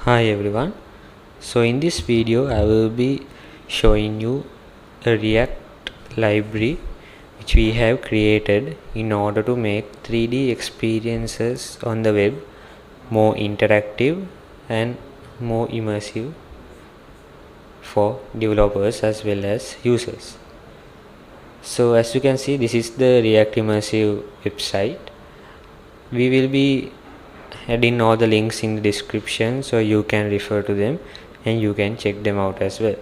Hi everyone. So in this video I will be showing you a React library which we have created in order to make 3D experiences on the web more interactive and more immersive for developers as well as users. So as you can see, this is the React Immersive website. We will be adding all the links in the description so you can refer to them and you can check them out as well.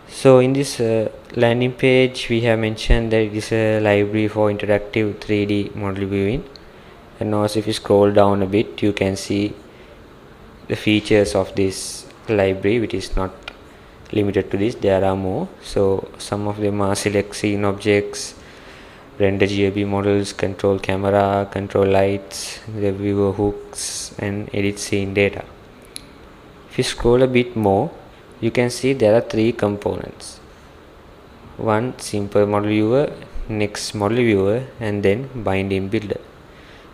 So in this landing page we have mentioned that it is a library for interactive 3D model viewing, and also if you scroll down a bit you can see the features of this library, which is not limited to this, there are more. So some of them are select scene objects, render GUI models, control camera, control lights, the viewer hooks, and edit scene data. If you scroll a bit more, you can see there are three components: one simple model viewer, next model viewer, and then binding builder.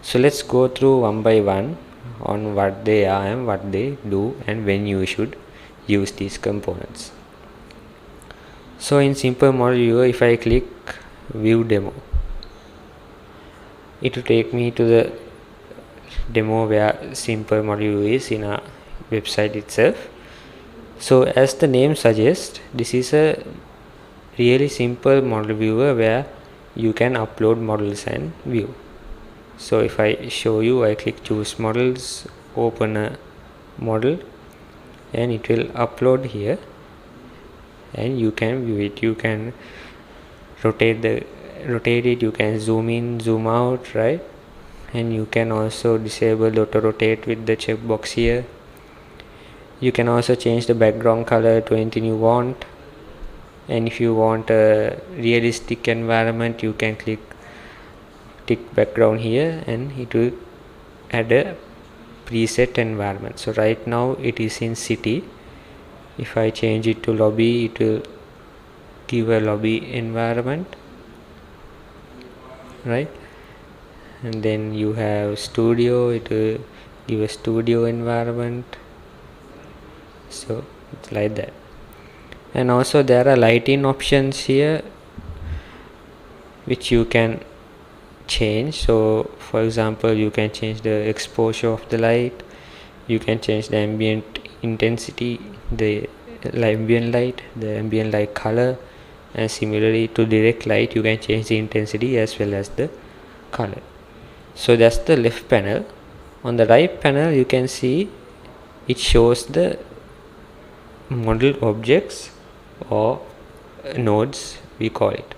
So let's go through one by one on what they are and what they do and when you should use these components. So in simple model viewer, if I click view demo, it will take me to the demo where simple model view is in a website itself. So as the name suggests, this is a really simple model viewer where you can upload models and view. So if I show you, I click choose models, open a model, and it will upload here and you can view it. You can rotate it, you can zoom in, zoom out, right? And you can also disable the auto rotate with the checkbox here. You can also change the background color to anything you want, and if you want a realistic environment you can click tick background here and it will add a preset environment. So right now it is in city. If I change it to lobby, it will give a lobby environment, right? And then you have studio, it will give a studio environment. So it's like that. And also there are lighting options here which you can change. So for example, you can change the exposure of the light, you can change the ambient intensity, the ambient light color, and similarly to direct light you can change the intensity as well as the color. So that's the left panel. On the right panel you can see it shows the model objects or nodes, we call it.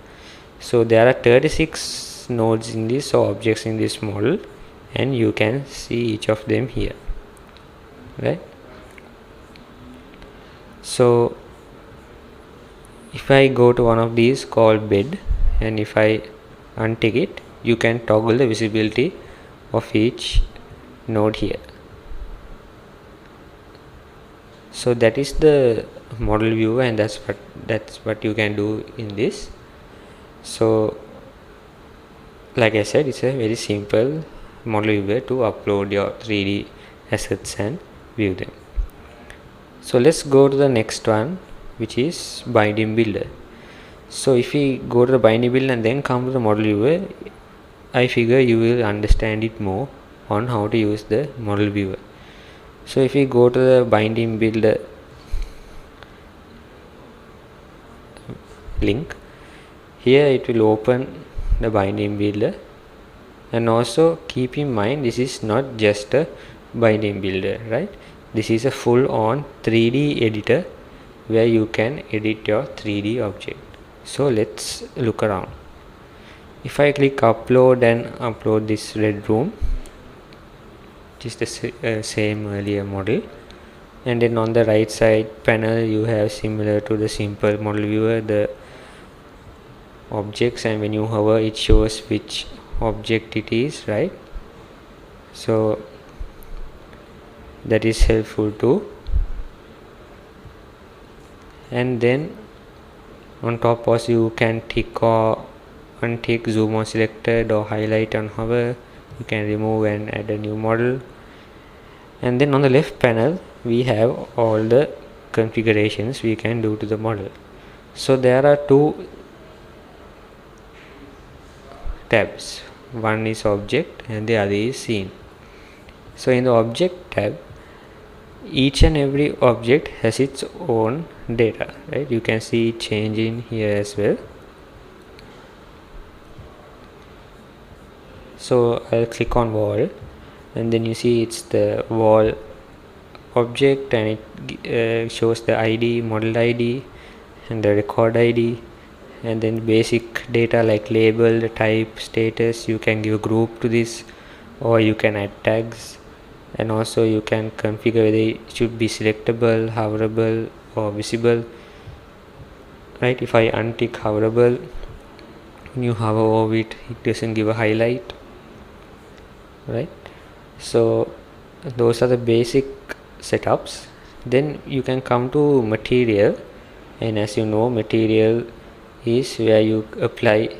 So there are 36 nodes in this, or objects in this model, and you can see each of them here, right? So if I go to one of these called bed, and if I untick it, you can toggle the visibility of each node here. So that is the model viewer, and that's what you can do in this. So like I said, it's a very simple model viewer to upload your 3D assets and view them. So let's go to the next one, which is binding builder. So if we go to the binding builder and then come to the model viewer, I figure you will understand it more on how to use the model viewer. So if we go to the binding builder link, here it will open the binding builder. And also keep in mind, this is not just a binding builder, right? This is a full on 3D editor where you can edit your 3D object. So let's look around. If I click upload and upload this LiveRoom, which is the same earlier model, and then on the right side panel you have, similar to the simple model viewer, the objects, and when you hover it shows which object it is, right? So that is helpful too. And then on top also you can tick or untick zoom on selected or highlight on hover. You can remove and add a new model. and then on the left panel we have all the configurations we can do to the model. So there are two tabs, one is object and the other is scene. So in the object tab, each and every object has its own data, right? You can see it changing here as well. So I'll click on wall, and then you see it's the wall object, and it shows the ID, model ID and the record ID, and then basic data like label, type, status. You can give a group to this, or you can add tags, and also you can configure whether it should be selectable, hoverable or visible, right? If I untick hoverable, when you hover over it, it doesn't give a highlight, right? So those are the basic setups. Then you can come to material, and as you know, material is where you apply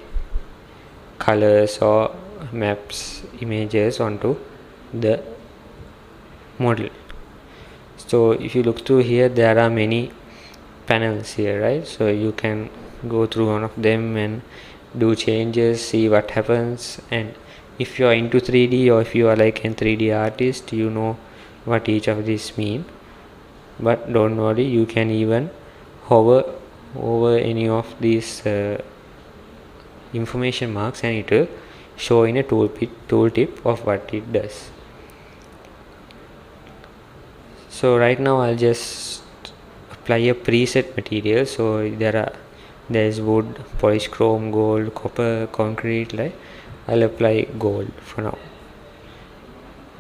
colors or maps images onto the model. So if you look through here, there are many panels here, right? So you can go through one of them and do changes, see what happens. And if you are into 3D, or if you are like a 3D artist, you know what each of these mean. But don't worry, you can even hover over any of these information marks, and it will show in a tooltip of what it does. So right now I'll just apply a preset material. So there is wood, polished chrome, gold, copper, concrete, right? I'll apply gold for now.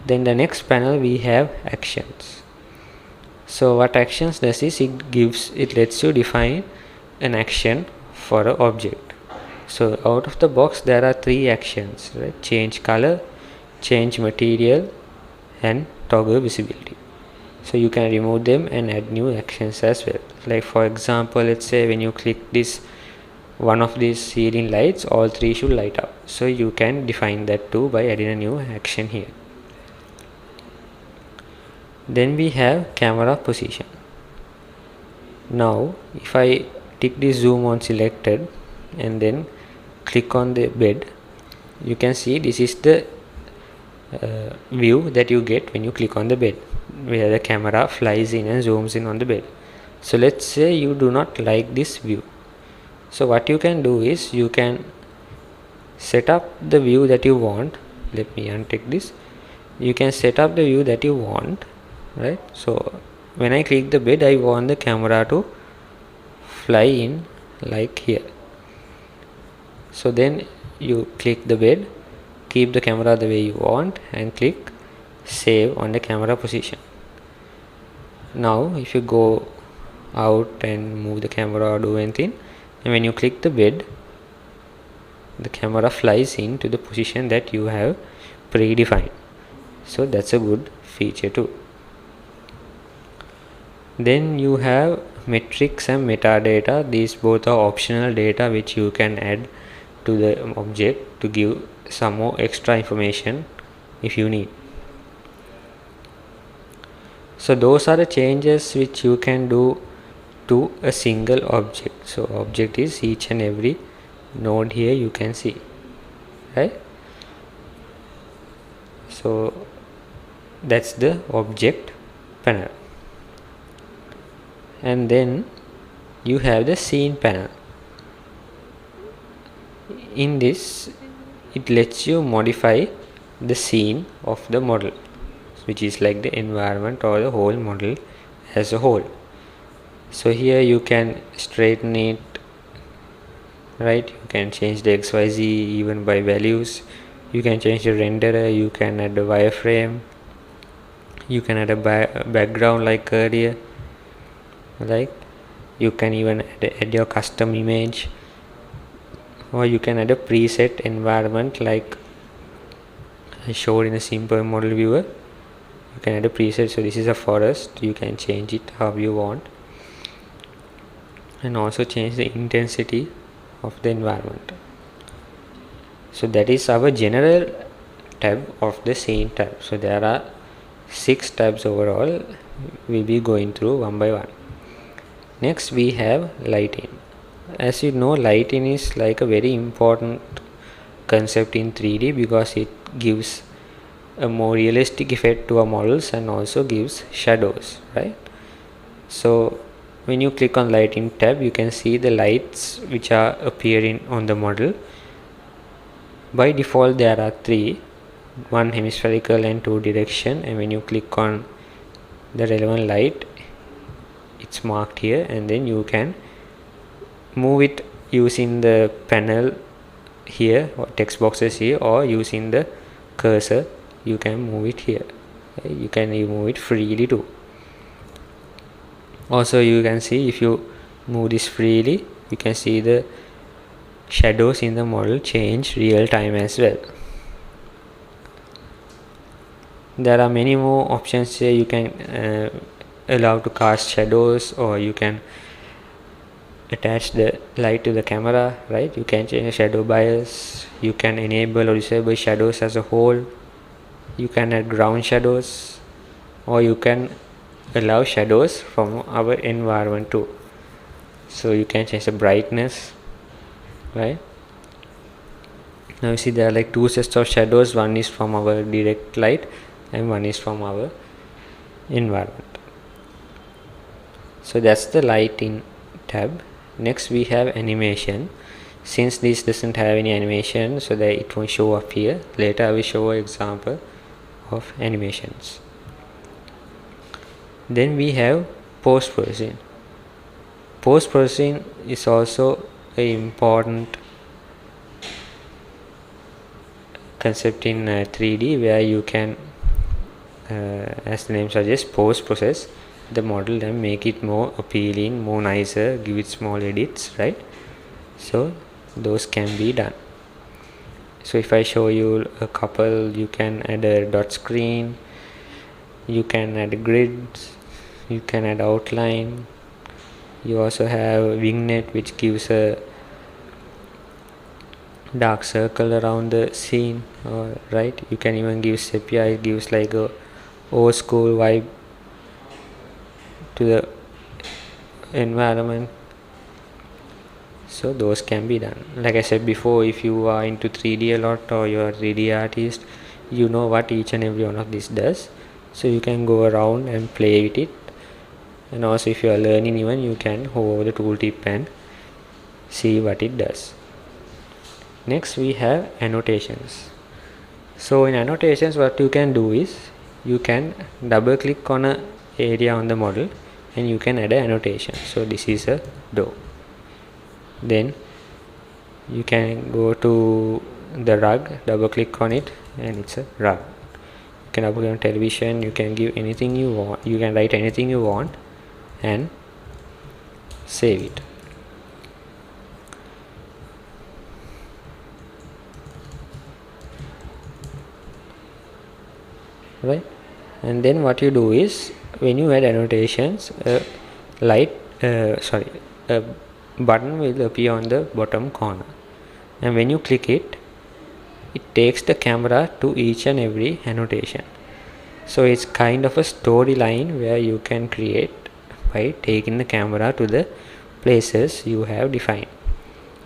Then the next panel we have actions. So what actions does is it lets you define an action for an object. So out of the box there are 3 actions, right? Change color, change material and toggle visibility. So you can remove them and add new actions as well. Like for example, let's say when you click this one of these ceiling lights, all 3 should light up. So you can define that too by adding a new action here. Then we have camera position. Now if I tick this zoom on selected and then click on the bed, you can see this is the view that you get when you click on the bed, where the camera flies in and zooms in on the bed. So let's say you do not like this view. So what you can do is you can set up the view that you want. Let me untick this. You can set up the view that you want, right? So when I click the bed, I want the camera to fly in like here. So then you click the bed, keep the camera the way you want, and click save on the camera position. Now if you go out and move the camera or do anything, and when you click the bed, the camera flies into the position that you have predefined. So that's a good feature too. Then you have metrics and metadata. These both are optional data which you can add to the object to give some more extra information if you need. So those are the changes which you can do to a single object. So object is each and every node here you can see, right? So that's the object panel. And then you have the scene panel. In this, it lets you modify the scene of the model, which is like the environment or the whole model as a whole. So here you can straighten it, right? You can change the XYZ even by values. You can change the renderer, you can add a wireframe, you can add a background like earlier, right? You can even add your custom image, or you can add a preset environment like I showed in a SimpleModelViewer. You can add a preset. So this is a forest, you can change it how you want, and also change the intensity of the environment. So that is our general tab of the scene tab. So there are 6 tabs overall. We'll be going through one by one. Next we have lighting. As you know, lighting is like a very important concept in 3D because it gives a more realistic effect to our models and also gives shadows, right? So when you click on lighting tab, you can see the lights which are appearing on the model. By default there are 3, one hemispherical and 2 direction, and when you click on the relevant light, it's marked here, and then you can move it using the panel here or text boxes here, or using the cursor you can move it here. You can move it freely too. Also you can see, if you move this freely, you can see the shadows in the model change real time as well. There are many more options here. You can allow to cast shadows, or you can attach the light to the camera, right? You can change shadow bias, you can enable or disable shadows as a whole, you can add ground shadows, or you can allow shadows from our environment too. So you can change the brightness, right? Now you see there are like 2 sets of shadows, one is from our direct light and one is from our environment. So that's the lighting tab. Next we have animation. Since this doesn't have any animation, so that it won't show up here. Later I will show an example of animations. Then we have post processing. Post processing is also an important concept in 3D, where you can, as the name suggests, post process the model and make it more appealing, more nicer, give it small edits, right? So those can be done. So if I show you a couple, you can add a dot screen, you can add grids, you can add outline, you also have vignette which gives a dark circle around the scene, right? You can even give sepia, it gives like a old school vibe to the environment. So those can be done. Like I said before, if you are into 3D a lot, or you're a 3D artist, you know what each and every one of this does. So you can go around and play with it. And also if you are learning, even you can hover over the tooltip and see what it does. Next we have annotations. So in annotations, what you can do is, you can double click on a area on the model and you can add an annotation. So this is a door. Then you can go to the rug, double click on it, and it's a rug. You can double click on television, you can give anything you want, you can write anything you want and save it. Right? And then what you do is, when you add annotations, a button will appear on the bottom corner, and when you click it, it takes the camera to each and every annotation. So it's kind of a storyline where you can create by taking the camera to the places you have defined.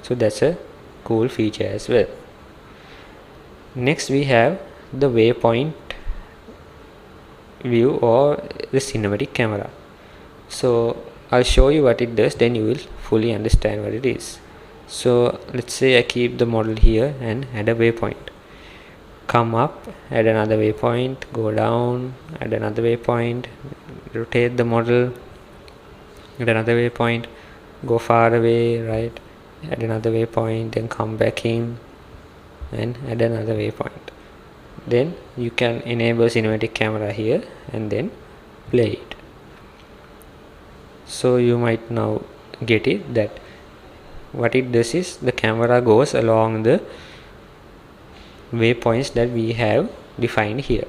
So that's a cool feature as well. Next we have the waypoint view or the cinematic camera. So I'll show you what it does, then you will fully understand what it is. So let's say I keep the model here and add a waypoint. Come up, add another waypoint, go down, add another waypoint, rotate the model, add another waypoint, go far away, right, add another waypoint, then come back in and add another waypoint. Then you can enable cinematic camera here and then play it. So you might now get it, that what it does is, the camera goes along the waypoints that we have defined here.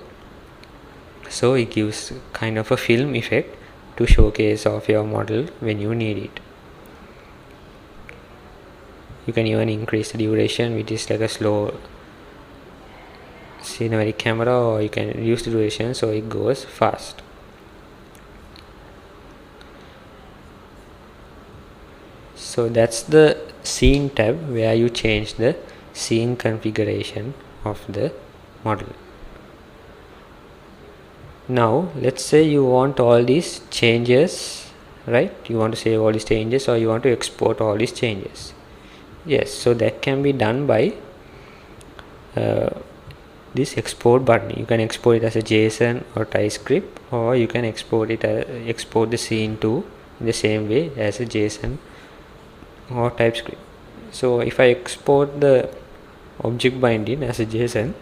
So it gives kind of a film effect to showcase off your model when you need it. You can even increase the duration, which is like a slow cinematic camera, or you can reduce the duration so it goes fast. So that's the scene tab where you change the scene configuration of the model. Now let's say you want all these changes, right? You want to save all these changes, or you want to export all these changes. Yes, so that can be done by this export button. You can export it as a JSON or TypeScript, or you can export the scene to in the same way as a JSON or TypeScript. So if I export the object binding as a JSON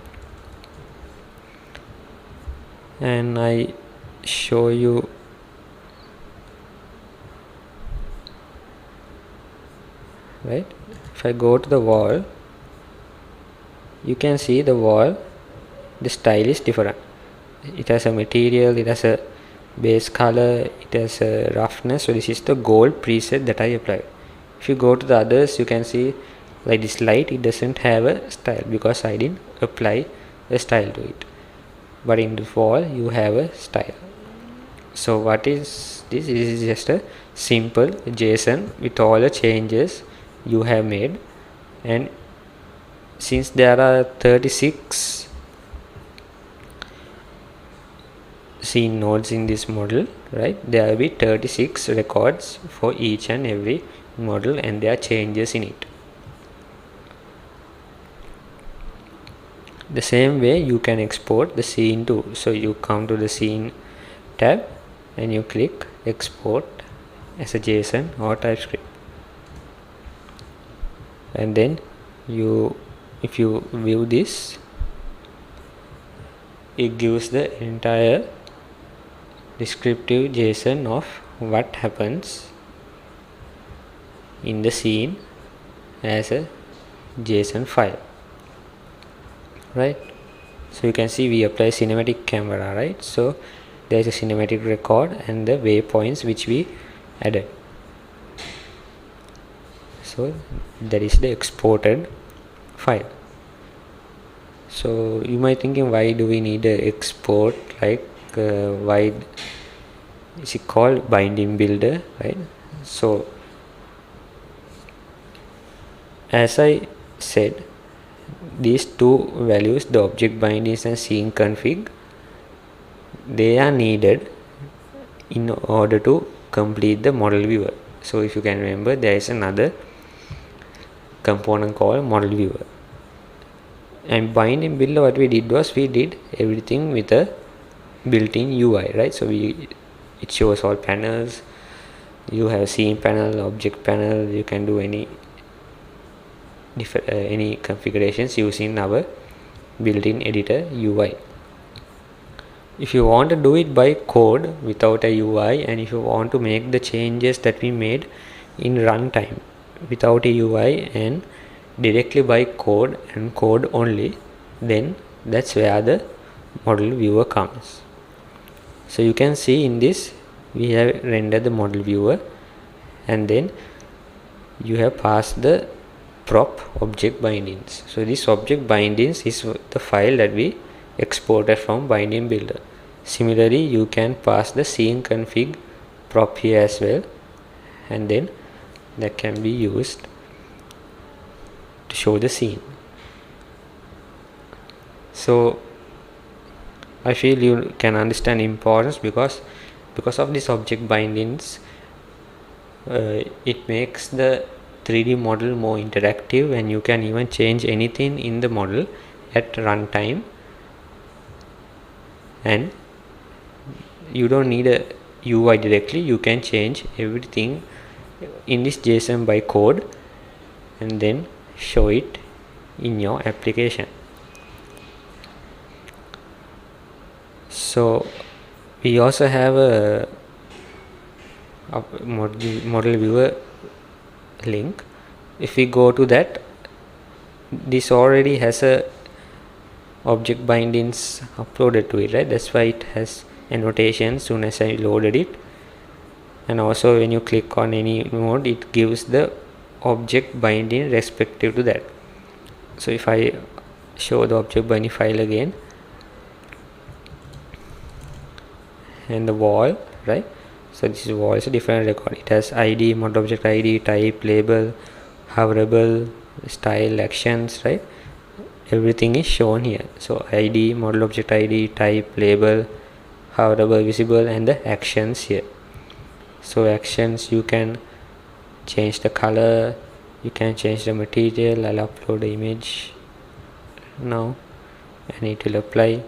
and I show you, right, if I go to the wall, you can see the wall, the style is different. It has a material, it has a base color, it has a roughness. So this is the gold preset that I applied. If you go to the others, you can see like this light, it doesn't have a style because I didn't apply a style to it. But in the wall you have a style. So what is this? This is just a simple JSON with all the changes you have made, and since there are 36 scene nodes in this model, right, there will be 36 records for each and every model, and there are changes in it. The same way you can export the scene too. So you come to the scene tab and you click export as a JSON or TypeScript, and then if you view this, it gives the entire descriptive JSON of what happens in the scene as a JSON file, right? So you can see we apply cinematic camera, right? So there is a cinematic record and the waypoints which we added. So that is the exported file. So you might thinking, why do we need a export? Like why is it called binding builder, right? So as I said, these two values, the object bindings and scene config, they are needed in order to complete the model viewer. So if you can remember, there is another component called model viewer, and binding builder, what we did was we did everything with a built-in UI, right? So it shows all panels. You have scene panel, object panel. You can do any configurations using our built-in editor UI. If you want to do it by code without a UI, and if you want to make the changes that we made in runtime without a UI and directly by code and code only, then that's where the model viewer comes. So you can see in this we have rendered the model viewer, and then you have passed the prop object bindings. So this object bindings is the file that we exported from binding builder. Similarly, you can pass the scene config prop here as well, and then that can be used to show the scene. So I feel you can understand importance, because of this object bindings, it makes the 3D model more interactive, and you can even change anything in the model at runtime, and you don't need a UI directly. You can change everything in this JSON by code and then show it in your application. So we also have a model viewer link. If we go to that, this already has a object bindings uploaded to it, right? That's why it has annotation soon as I loaded it, and also when you click on any node, it gives the object binding respective to that. So if I show the object binding file again, and the wall, right? So this is wall is a different record. It has ID, model object ID, type, label, hoverable, style, actions, right? Everything is shown here. So ID, model object ID, type, label, hoverable, visible, and the actions here. So actions, you can change the color, you can change the material. I'll upload the image now and it will apply,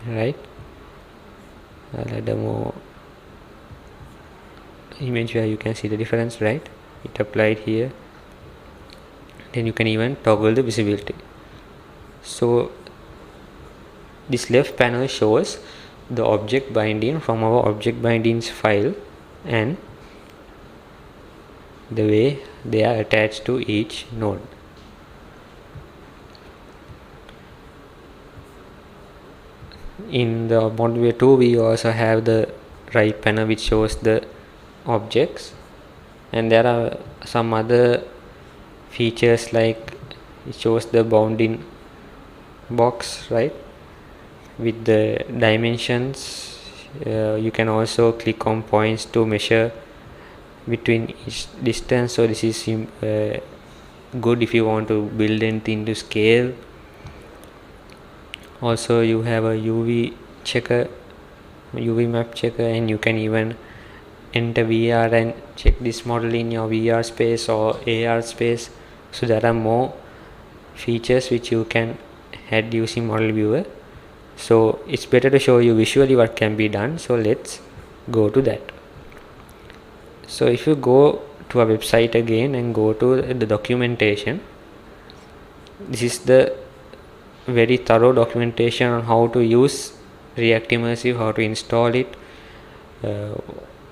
right? I'll add a more image where you can see the difference, right? It applied here. Then you can even toggle the visibility. So this left panel shows the object binding from our object bindings file and the way they are attached to each node. In the ModelViewer 2 we also have the right panel which shows the objects, and there are some other features like it shows the bounding box, right, with the dimensions. You can also click on points to measure between each distance. So this is good if you want to build anything to scale. Also you have a UV map checker, and you can even enter VR and check this model in your VR space or AR space. So there are more features which you can add using ModelViewer. So it's better to show you visually what can be done. So let's go to that. So if you go to our website again and go to the documentation, this is the very thorough documentation on how to use React Immersive, how to install it,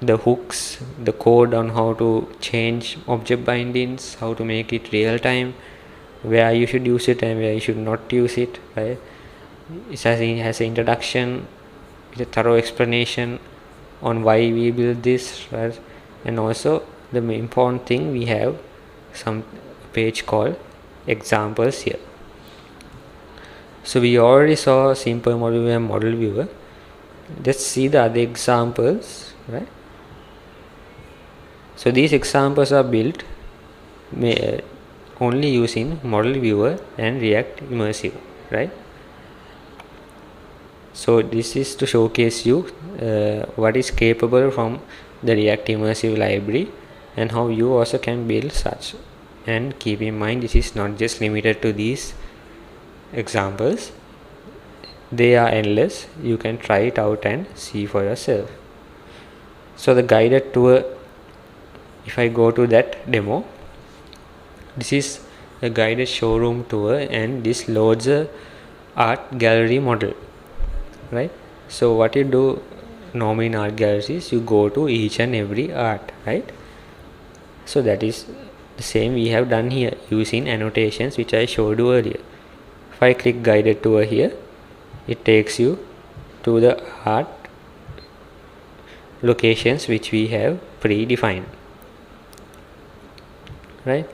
the hooks, the code on how to change object bindings, how to make it real time, where you should use it and where you should not use it, right? It has an introduction with a thorough explanation on why we build this, right? And also the main important thing, we have some page called examples here. So we already saw SimpleModelViewer and ModelViewer. Let's see the other examples, right? So these examples are built only using ModelViewer and React Immersive, right? So this is to showcase you what is capable from the React Immersive library and how you also can build such. And keep in mind, this is not just limited to these examples, they are endless. You can try it out and see for yourself. So the guided tour, if I go to that demo, this is a guided showroom tour, and this loads a art gallery model, right? So what you do normally in art galleries is you go to each and every art, right? So that is the same we have done here using annotations which I showed you earlier. If I click guided tour here, it takes you to the art locations which we have predefined, right?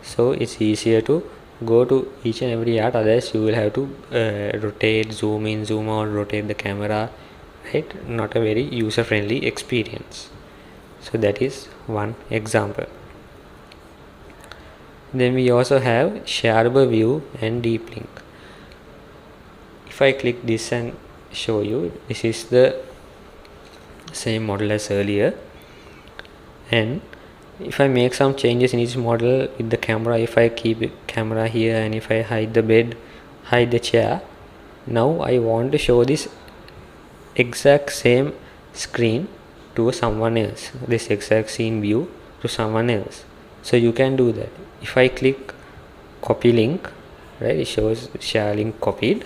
So it's easier to go to each and every art, otherwise you will have to rotate, zoom in, zoom out, rotate the camera, right? Not a very user friendly experience. So that is one example. Then we also have shareable view and deep link. If I click this and show you, this is the same model as earlier, and if I make some changes in each model with the camera, if I keep the camera here and if I hide the bed, hide the chair, now I want to show this exact same screen to someone else, this exact scene view to someone else. So you can do that. If I click copy link, right, it shows share link copied.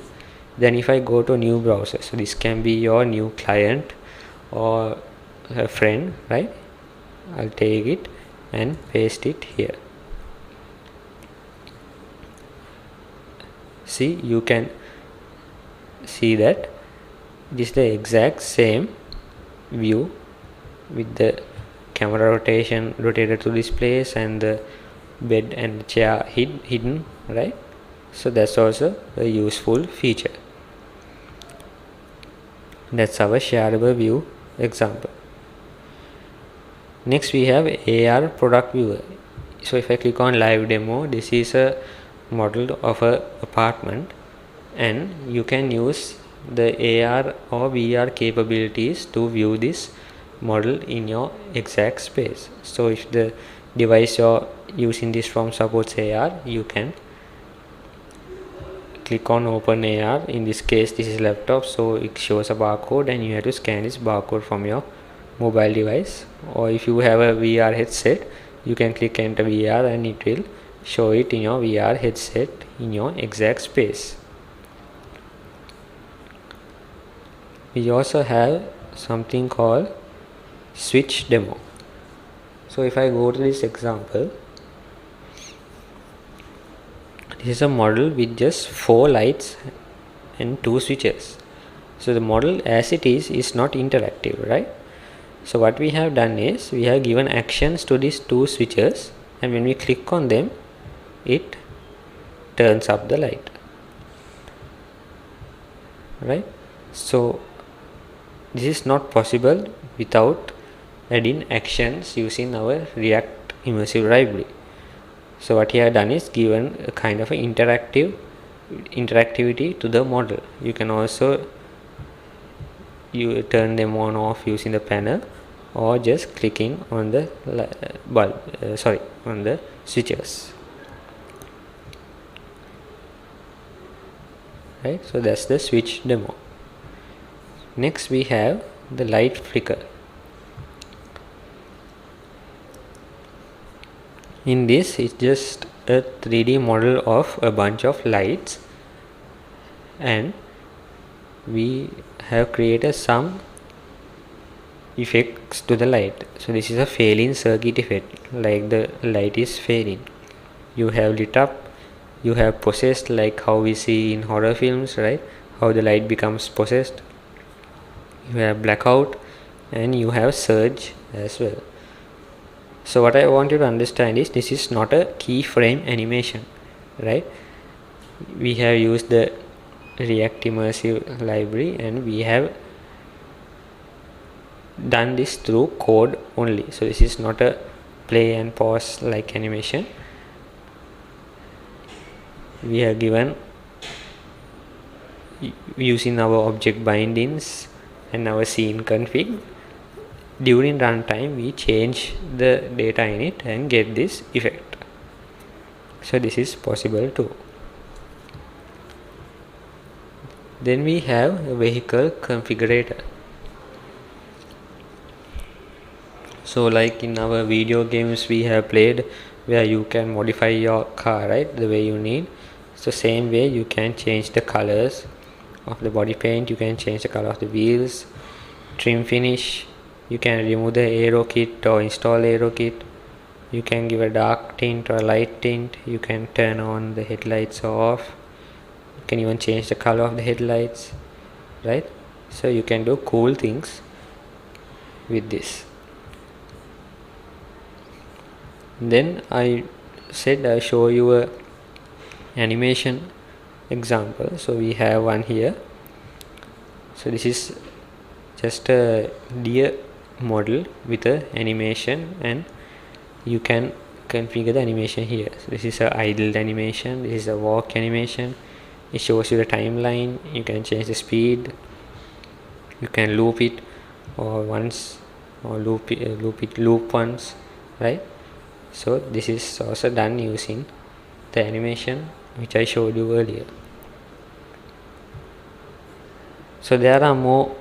Then if I go to new browser, so this can be your new client or a friend, right? I'll take it and paste it here. See, you can see that this is the exact same view with the camera rotated to this place and the bed and chair hidden, right? So that's also a useful feature. That's our shareable view example. Next we have AR product viewer. So if I click on live demo, this is a model of a apartment, and you can use the AR or VR capabilities to view this model in your exact space. So if the device you're using this from supports AR, you can click on open AR. In this case this is laptop, so it shows a barcode and you have to scan this barcode from your mobile device. Or if you have a VR headset, you can click enter VR and it will show it in your VR headset in your exact space. We also have something called switch demo. So if I go to this example, this is a model with just 4 lights and 2 switches. So the model as it is not interactive, right? So what we have done is we have given actions to these 2 switches, and when we click on them, it turns up the light, right? So this is not possible without adding actions using our React Immersive library. So what he have done is given a kind of an interactivity to the model. You can also turn them on off using the panel, or just clicking on the on the switches, right? So that's the switch demo. Next we have the light flicker. In this, it's just a 3D model of a bunch of lights, and we have created some effects to the light. So this is a failing circuit effect, like the light is failing. You have lit up, you have possessed, like how we see in horror films, right? How the light becomes possessed. You have blackout, and you have surge as well. So what I want you to understand is this is not a keyframe animation, right? We have used the React Immersive library, and we have done this through code only. So this is not a play and pause like animation. We have given using our object bindings and our scene config. During runtime we change the data in it and get this effect. So this is possible too. Then we have a vehicle configurator. So like in our video games we have played, where you can modify your car, right, the way you need. So same way you can change the colors of the body paint, you can change the color of the wheels, trim finish, you can remove the aero kit or install aero kit, you can give a dark tint or a light tint, you can turn on the headlights or off, you can even change the color of the headlights, right? So you can do cool things with this. Then I said I show you a animation example. So we have one here. So this is just a deer model with a animation, and you can configure the animation here. So this is a idle animation, this is a walk animation. It shows you the timeline, you can change the speed, you can loop it or once, or loop once, right? So this is also done using the animation which I showed you earlier. So there are more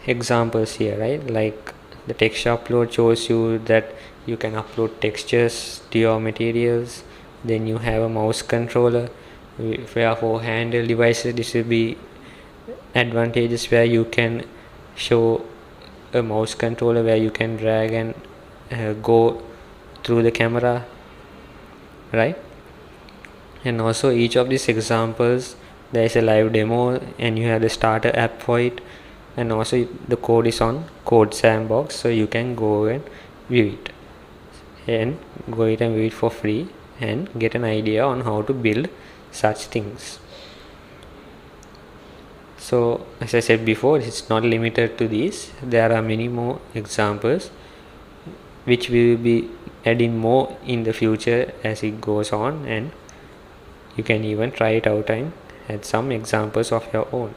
examples here, right? Like the texture upload shows you that you can upload textures to your materials. Then you have a mouse controller where for handheld devices this will be advantages, where you can show a mouse controller where you can drag and go through the camera, right? And also each of these examples there is a live demo, and you have the starter app for it, and also the code is on code sandbox, so you can go and view it and view it for free and get an idea on how to build such things. So as I said before, it's not limited to these. There are many more examples which we will be adding more in the future as it goes on, and you can even try it out and add some examples of your own.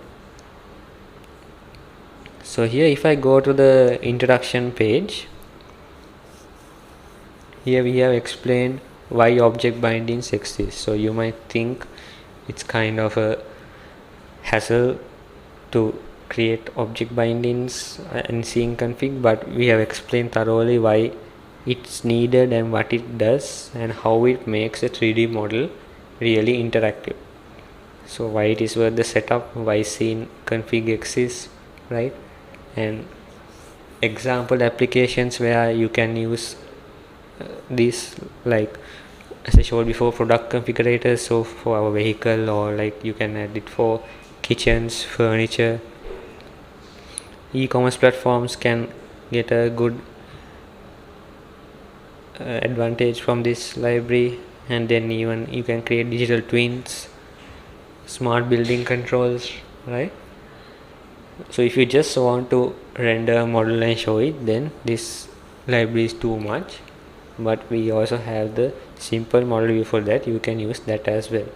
So here, if I go to the introduction page, here we have explained why object bindings exist. So you might think it's kind of a hassle to create object bindings and seeing config, but we have explained thoroughly why it's needed and what it does and how it makes a 3D model really interactive. So why it is worth the setup, why scene config exists, right? And example applications where you can use this, like as I showed before, product configurators, so for our vehicle, or like you can add it for kitchens, furniture. E-commerce platforms can get a good advantage from this library. And then even you can create digital twins, smart building controls, right? So if you just want to render a model and show it, then this library is too much. But we also have the simple model view for that. You can use that as well,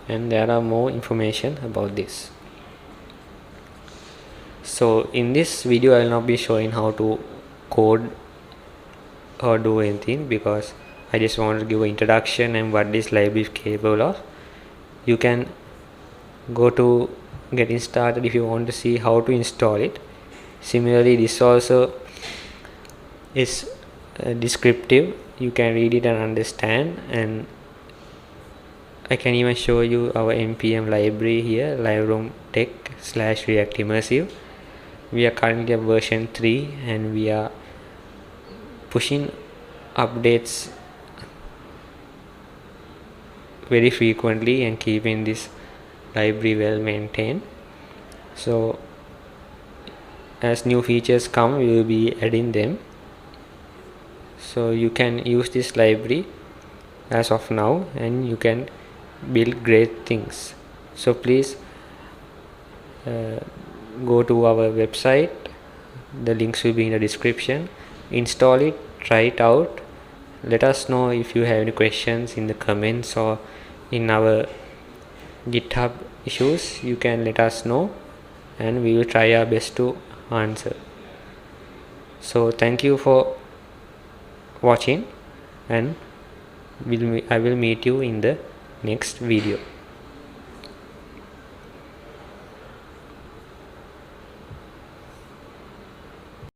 and there are more information about this. So in this video I will not be showing how to code or do anything, because I just want to give an introduction and what this library is capable of. You can go to getting started if you want to see how to install it. Similarly, this also is descriptive. You can read it and understand, and I can even show you our npm library here, LiveRoom tech/React Immersive. We are currently at version 3 and we are pushing updates very frequently and keeping this library well maintained. So as new features come, we will be adding them. So you can use this library as of now and you can build great things. So please go to our website, the links will be in the description. Install it, try it out. Let us know if you have any questions in the comments or in our GitHub issues. You can let us know and we will try our best to answer. So thank you for watching, and I will meet you in the next video.